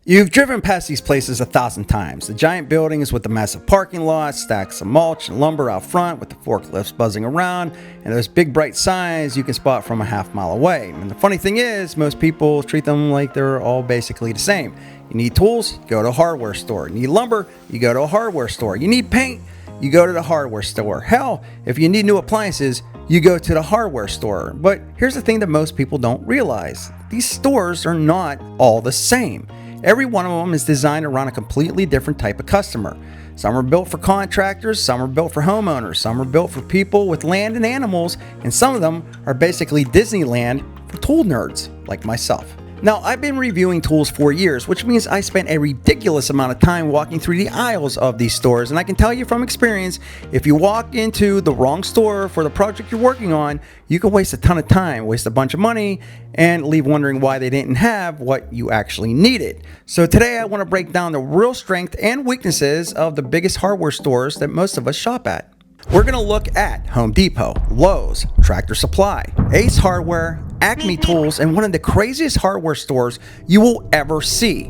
You've driven past these places 1,000 times. The giant buildings with the massive parking lots, stacks of mulch and lumber out front with the forklifts buzzing around, and those big bright signs you can spot from a half-mile away. And the funny thing is, most people treat them like they're all basically the same. You need tools? Go to a hardware store. You need lumber? You go to a hardware store. You need paint? You go to the hardware store. Hell, if you need new appliances, you go to the hardware store. But here's the thing that most people don't realize. These stores are not all the same. Every one of them is designed around a completely different type of customer. Some are built for contractors, some are built for homeowners, some are built for people with land and animals, and some of them are basically Disneyland for tool nerds like myself. Now, I've been reviewing tools for years, which means I spent a ridiculous amount of time walking through the aisles of these stores, and I can tell you from experience, if you walk into the wrong store for the project you're working on, you can waste a ton of time, waste a bunch of money, and leave wondering why they didn't have what you actually needed. So today I want to break down the real strength and weaknesses of the biggest hardware stores that most of us shop at. We're going to look at Home Depot, Lowe's, Tractor Supply, Ace Hardware, Acme Tools, and one of the craziest hardware stores you will ever see,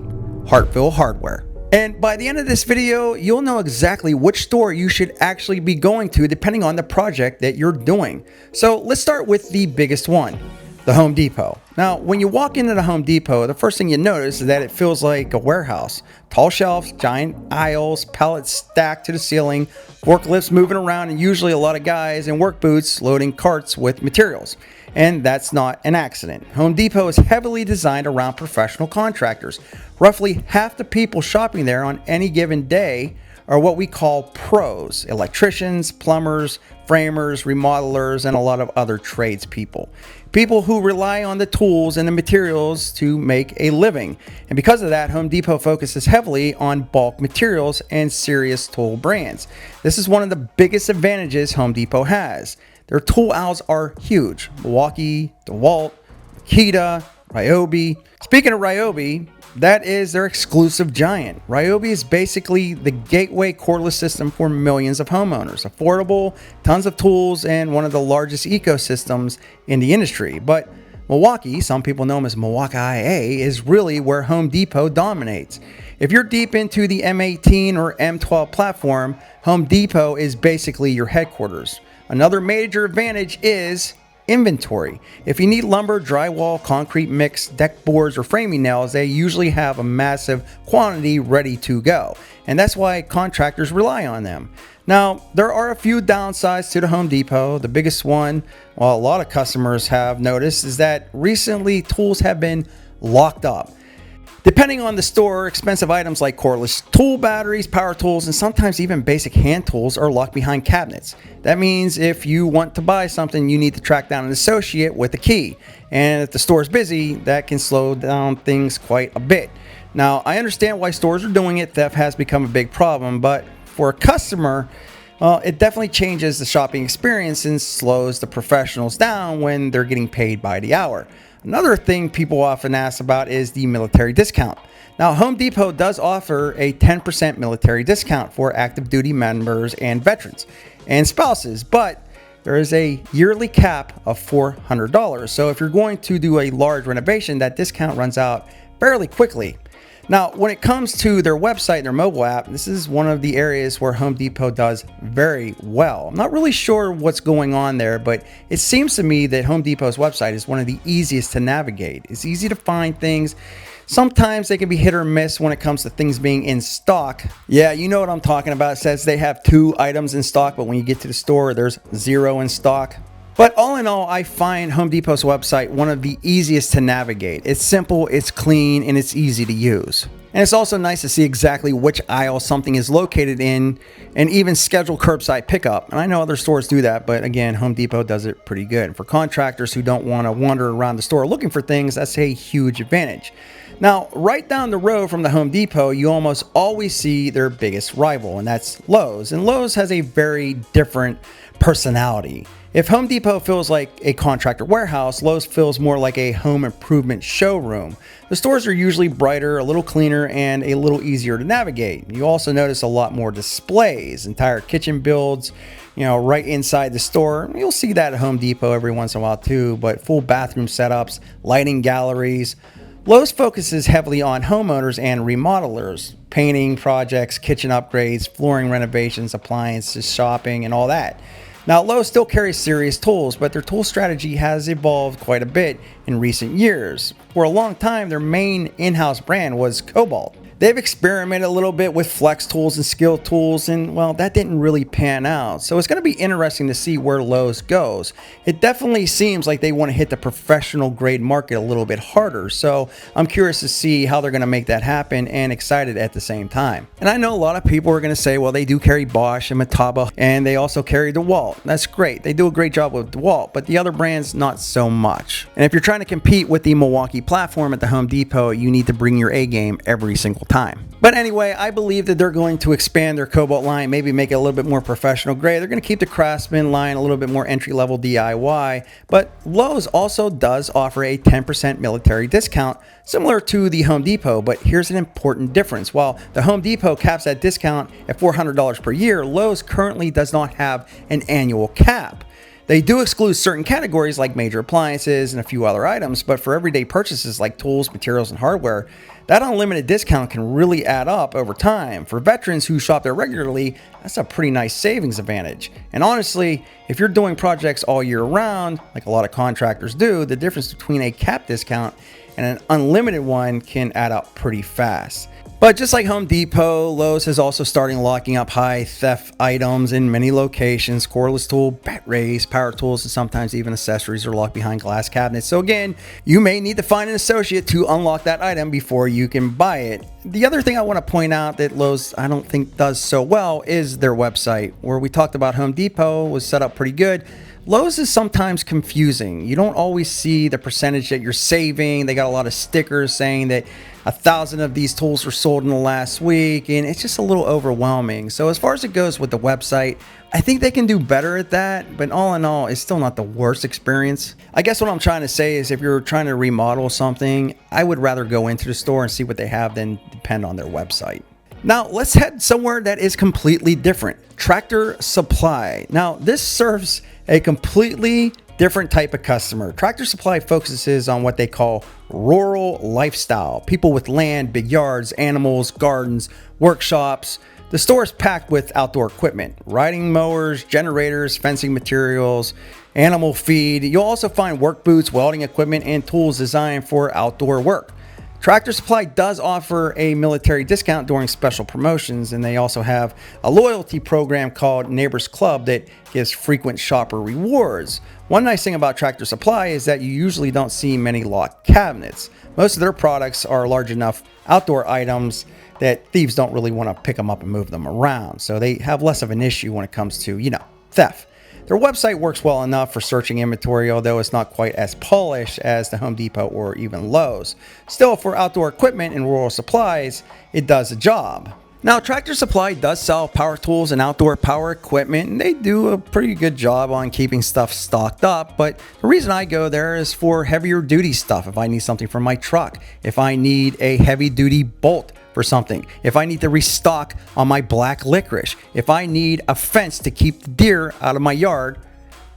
Hartville Hardware. And by the end of this video, you'll know exactly which store you should actually be going to depending on the project that you're doing. So let's start with the biggest one, the Home Depot. Now, when you walk into the Home Depot, the first thing you notice is that it feels like a warehouse. Tall shelves, giant aisles, pallets stacked to the ceiling, forklifts moving around, and usually a lot of guys in work boots loading carts with materials. And that's not an accident. Home Depot is heavily designed around professional contractors. Roughly half the people shopping there on any given day are what we call pros: electricians, plumbers, framers, remodelers, and a lot of other tradespeople. People who rely on the tools and the materials to make a living. And because of that, Home Depot focuses heavily on bulk materials and serious tool brands. This is one of the biggest advantages Home Depot has. Their tool aisles are huge. Milwaukee, DeWalt, Makita, Ryobi. Speaking of Ryobi, that is their exclusive giant. Ryobi is basically the gateway cordless system for millions of homeowners. Affordable, tons of tools, and one of the largest ecosystems in the industry. But Milwaukee, some people know them as Milwaukee IA, is really where Home Depot dominates. If you're deep into the M18 or M12 platform, Home Depot is basically your headquarters. Another major advantage is inventory. If you need lumber, drywall, concrete mix, deck boards, or framing nails, they usually have a massive quantity ready to go. And that's why contractors rely on them. Now, there are a few downsides to the Home Depot. The biggest one, well, a lot of customers have noticed, is that recently tools have been locked up. Depending on the store, expensive items like cordless tool batteries, power tools, and sometimes even basic hand tools are locked behind cabinets. That means if you want to buy something, you need to track down an associate with a key. And if the store is busy, that can slow down things quite a bit. Now, I understand why stores are doing it. Theft has become a big problem, but for a customer, it definitely changes the shopping experience and slows the professionals down when they're getting paid by the hour. Another thing people often ask about is the military discount. Now, Home Depot does offer a 10% military discount for active duty members and veterans and spouses, but there is a yearly cap of $400. So if you're going to do a large renovation, that discount runs out fairly quickly. Now, when it comes to their website and their mobile app, this is one of the areas where Home Depot does very well. I'm not really sure what's going on there, but it seems to me that Home Depot's website is one of the easiest to navigate. It's easy to find things. Sometimes they can be hit or miss when it comes to things being in stock. Yeah, you know what I'm talking about. It says they have 2 items in stock, but when you get to the store, there's 0 in stock. But all in all, I find Home Depot's website one of the easiest to navigate. It's simple, it's clean, and it's easy to use. And it's also nice to see exactly which aisle something is located in and even schedule curbside pickup. And I know other stores do that, but again, Home Depot does it pretty good. And for contractors who don't want to wander around the store looking for things, that's a huge advantage. Now, right down the road from the Home Depot, you almost always see their biggest rival, and that's Lowe's. And Lowe's has a very different personality. If Home Depot feels like a contractor warehouse, Lowe's feels more like a home improvement showroom. The stores are usually brighter, a little cleaner, and a little easier to navigate. You also notice a lot more displays, entire kitchen builds, right inside the store. You'll see that at Home Depot every once in a while too, but full bathroom setups, lighting galleries. Lowe's focuses heavily on homeowners and remodelers, painting projects, kitchen upgrades, flooring renovations, appliances, shopping, and all that. Now, Lowe still carries serious tools, but their tool strategy has evolved quite a bit in recent years. For a long time, their main in-house brand was Cobalt. They've experimented a little bit with flex tools and skill tools, and well, that didn't really pan out. So it's going to be interesting to see where Lowe's goes. It definitely seems like they want to hit the professional grade market a little bit harder. So I'm curious to see how they're going to make that happen, and excited at the same time. And I know a lot of people are going to say, well, they do carry Bosch and Metaba, and they also carry DeWalt. That's great. They do a great job with DeWalt, but the other brands, not so much. And if you're trying to compete with the Milwaukee platform at the Home Depot, you need to bring your A game every single time. But anyway, I believe that they're going to expand their Cobalt line, maybe make it a little bit more professional grade. They're going to keep the Craftsman line a little bit more entry-level DIY, but Lowe's also does offer a 10% military discount, similar to the Home Depot. But here's an important difference. While the Home Depot caps that discount at $400 per year, Lowe's currently does not have an annual cap. They do exclude certain categories like major appliances and a few other items, but for everyday purchases like tools, materials, and hardware, that unlimited discount can really add up over time. For veterans who shop there regularly, that's a pretty nice savings advantage. And honestly, if you're doing projects all year round, like a lot of contractors do, the difference between a cap discount and an unlimited one can add up pretty fast. But just like Home Depot, Lowe's has also started locking up high theft items in many locations. Cordless tool, bat rays, power tools, and sometimes even accessories are locked behind glass cabinets. So again, you may need to find an associate to unlock that item before you can buy it. The other thing I want to point out that Lowe's I don't think does so well is their website. Where we talked about Home Depot was set up pretty good, Lowe's is sometimes confusing. You don't always see the percentage that you're saving. They got a lot of stickers saying that 1,000 of these tools were sold in the last week, and it's just a little overwhelming. So as far as it goes with the website, I think they can do better at that, but all in all, it's still not the worst experience. I guess what I'm trying to say is if you're trying to remodel something, I would rather go into the store and see what they have than depend on their website. Now let's head somewhere that is completely different. Tractor Supply. Now this serves a completely different type of customer. Tractor Supply focuses on what they call rural lifestyle. People with land, big yards, animals, gardens, workshops. The store is packed with outdoor equipment, riding mowers, generators, fencing materials, animal feed. You'll also find work boots, welding equipment, and tools designed for outdoor work. Tractor Supply does offer a military discount during special promotions, and they also have a loyalty program called Neighbors Club that gives frequent shopper rewards. One nice thing about Tractor Supply is that you usually don't see many locked cabinets. Most of their products are large enough outdoor items that thieves don't really want to pick them up and move them around, so they have less of an issue when it comes to, theft. Their website works well enough for searching inventory, although it's not quite as polished as the Home Depot or even Lowe's. Still, for outdoor equipment and rural supplies, it does the job. Now, Tractor Supply does sell power tools and outdoor power equipment, and they do a pretty good job on keeping stuff stocked up, but the reason I go there is for heavier duty stuff. If I need something for my truck, if I need a heavy duty bolt for something, if I need to restock on my black licorice, if I need a fence to keep the deer out of my yard,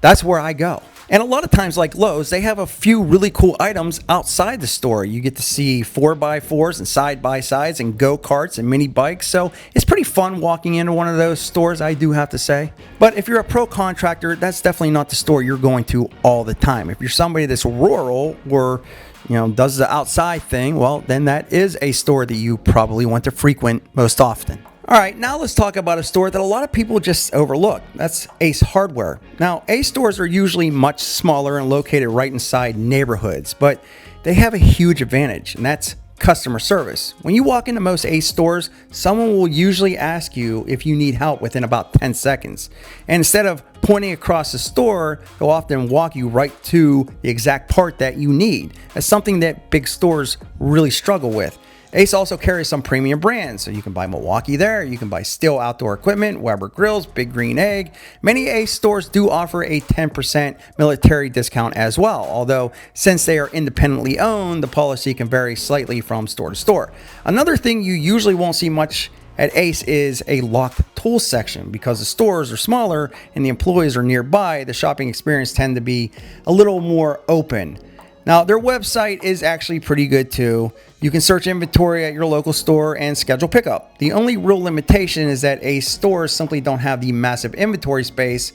that's where I go. And a lot of times, like Lowe's, they have a few really cool items outside the store. You get to see 4x4s and side-by-sides and go-karts and mini bikes. So it's pretty fun walking into one of those stores, I do have to say. But if you're a pro contractor, that's definitely not the store you're going to all the time. If you're somebody that's rural or does the outside thing, well, then that is a store that you probably want to frequent most often. All right, now let's talk about a store that a lot of people just overlook. That's Ace Hardware. Now, Ace stores are usually much smaller and located right inside neighborhoods, but they have a huge advantage, and that's customer service. When you walk into most Ace stores, someone will usually ask you if you need help within about 10 seconds. And instead of pointing across the store, they'll often walk you right to the exact part that you need. That's something that big stores really struggle with. Ace also carries some premium brands, so you can buy Milwaukee there, you can buy Stihl outdoor equipment, Weber grills, Big Green Egg. Many Ace stores do offer a 10% military discount as well, although since they are independently owned, the policy can vary slightly from store to store. Another thing you usually won't see much at Ace is a locked tool section. Because the stores are smaller and the employees are nearby, the shopping experience tends to be a little more open. Now, their website is actually pretty good too. You can search inventory at your local store and schedule pickup. The only real limitation is that a stores simply don't have the massive inventory space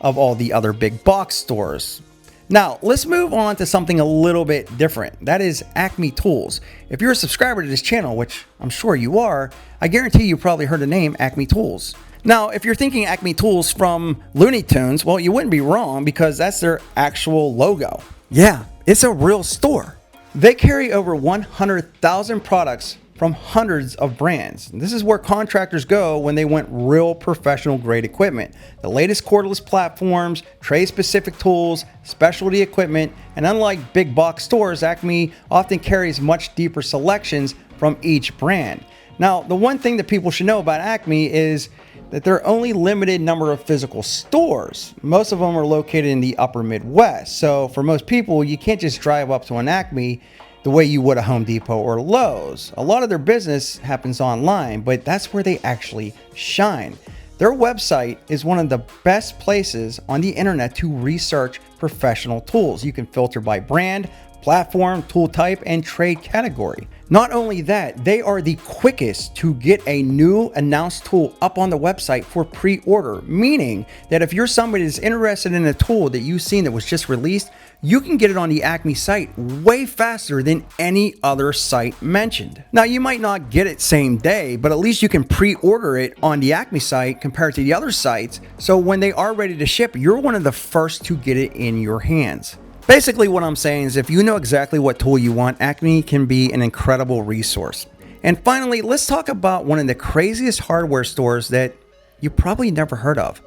of all the other big box stores. Now, let's move on to something a little bit different. That is Acme Tools. If you're a subscriber to this channel, which I'm sure you are, I guarantee you probably heard the name Acme Tools. Now, if you're thinking Acme Tools from Looney Tunes, well, you wouldn't be wrong because that's their actual logo. Yeah, it's a real store. They carry over 100,000 products from hundreds of brands. This is where contractors go when they want real professional grade equipment. The latest cordless platforms, trade specific tools, specialty equipment, and unlike big box stores, Acme often carries much deeper selections from each brand. Now, the one thing that people should know about Acme is that there are only limited number of physical stores. Most of them are located in the upper Midwest. So for most people, you can't just drive up to an Acme the way you would a Home Depot or Lowe's. A lot of their business happens online, but that's where they actually shine. Their website is one of the best places on the internet to research professional tools. You can filter by brand, platform, tool type, and trade category. Not only that, they are the quickest to get a new announced tool up on the website for pre-order, meaning that if you're somebody that's interested in a tool that you've seen that was just released, you can get it on the Acme site way faster than any other site mentioned. Now, you might not get it same day, but at least you can pre-order it on the Acme site compared to the other sites. So when they are ready to ship, you're one of the first to get it in your hands. Basically, what I'm saying is if you know exactly what tool you want, Acme can be an incredible resource. And finally, let's talk about one of the craziest hardware stores that you probably never heard of,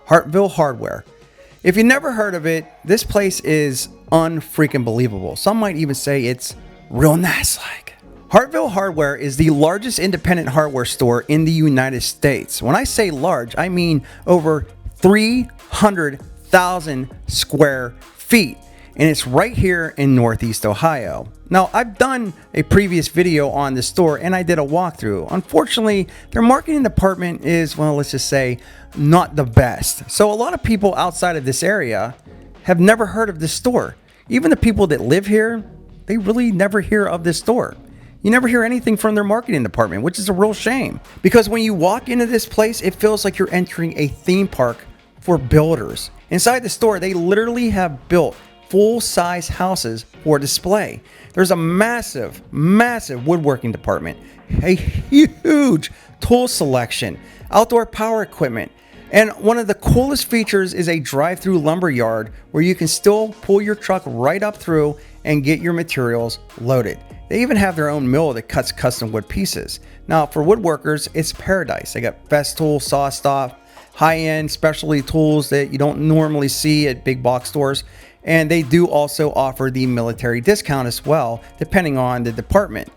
Hartville Hardware. If you never heard of it, this place is unfreaking believable. Some might even say it's real nice-like. Hartville Hardware is the largest independent hardware store in the United States. When I say large, I mean over 300,000 square feet. And it's right here in Northeast Ohio. Now, I've done a previous video on the store and I did a walkthrough. Unfortunately, their marketing department is, well, let's just say, not the best. So a lot of people outside of this area have never heard of this store. Even the people that live here, they really never hear of this store. You never hear anything from their marketing department, which is a real shame. Because when you walk into this place, it feels like you're entering a theme park for builders. Inside the store, they literally have built full-size houses for display. There's a massive woodworking department, a huge tool selection, outdoor power equipment, and one of the coolest features is a drive-through lumber yard where you can still pull your truck right up through and get your materials loaded. They even have their own mill that cuts custom wood pieces. Now, for woodworkers, it's paradise. They got Festool, SawStop, high-end specialty tools that you don't normally see at big box stores. And they do also offer the military discount as well, depending on the department.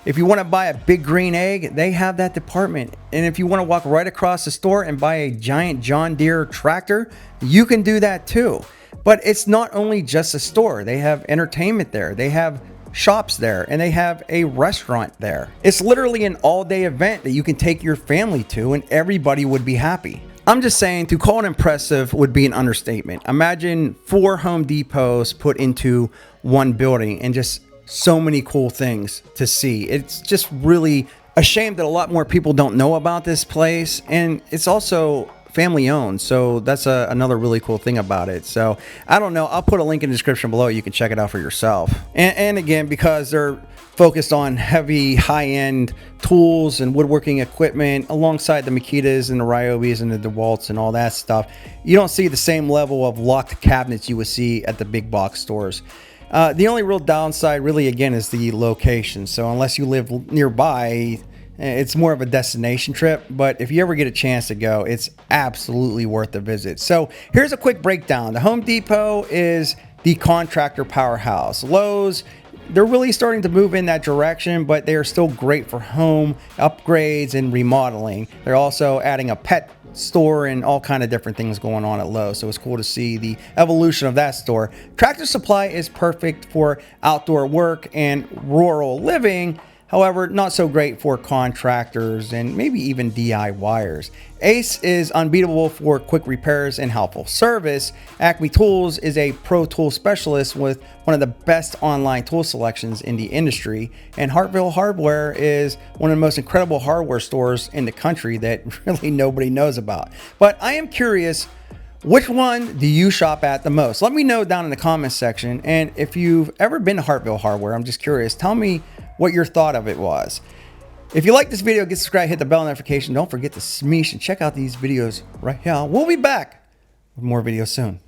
If you want to buy a big green egg, they have that department. And if you want to walk right across the store and buy a giant John Deere tractor, you can do that too. But it's not only just a store. They have entertainment there. They have shops there, and they have a restaurant there. It's literally an all-day event that you can take your family to and everybody would be happy. I'm just saying, to call it impressive would be an understatement. Imagine 4 Home Depots put into one building and just so many cool things to see. It's just really a shame that a lot more people don't know about this place, and it's also family owned, so that's another really cool thing about it. So I don't know, I'll put a link in the description below. You can check it out for yourself. And again, because they're focused on heavy high-end tools and woodworking equipment alongside the Makitas and the Ryobis and the DeWalts and all that stuff, you don't see the same level of locked cabinets you would see at the big box stores. The only real downside really, again, is the location. So unless you live nearby, it's more of a destination trip, but if you ever get a chance to go, it's absolutely worth the visit. So here's a quick breakdown. The Home Depot is the contractor powerhouse. Lowe's, they're really starting to move in that direction, but they are still great for home upgrades and remodeling. They're also adding a pet store and all kind of different things going on at Lowe. So it's cool to see the evolution of that store. Tractor Supply is perfect for outdoor work and rural living. However, not so great for contractors and maybe even DIYers. Ace is unbeatable for quick repairs and helpful service. Acme Tools is a pro tool specialist with one of the best online tool selections in the industry. And Hartville Hardware is one of the most incredible hardware stores in the country that really nobody knows about. But I am curious, which one do you shop at the most? Let me know down in the comments section. And if you've ever been to Hartville Hardware, I'm just curious, tell me what your thought of it was. If you like this video, get subscribed, hit the bell notification. Don't forget to smeesh and check out these videos right here. We'll be back with more videos soon.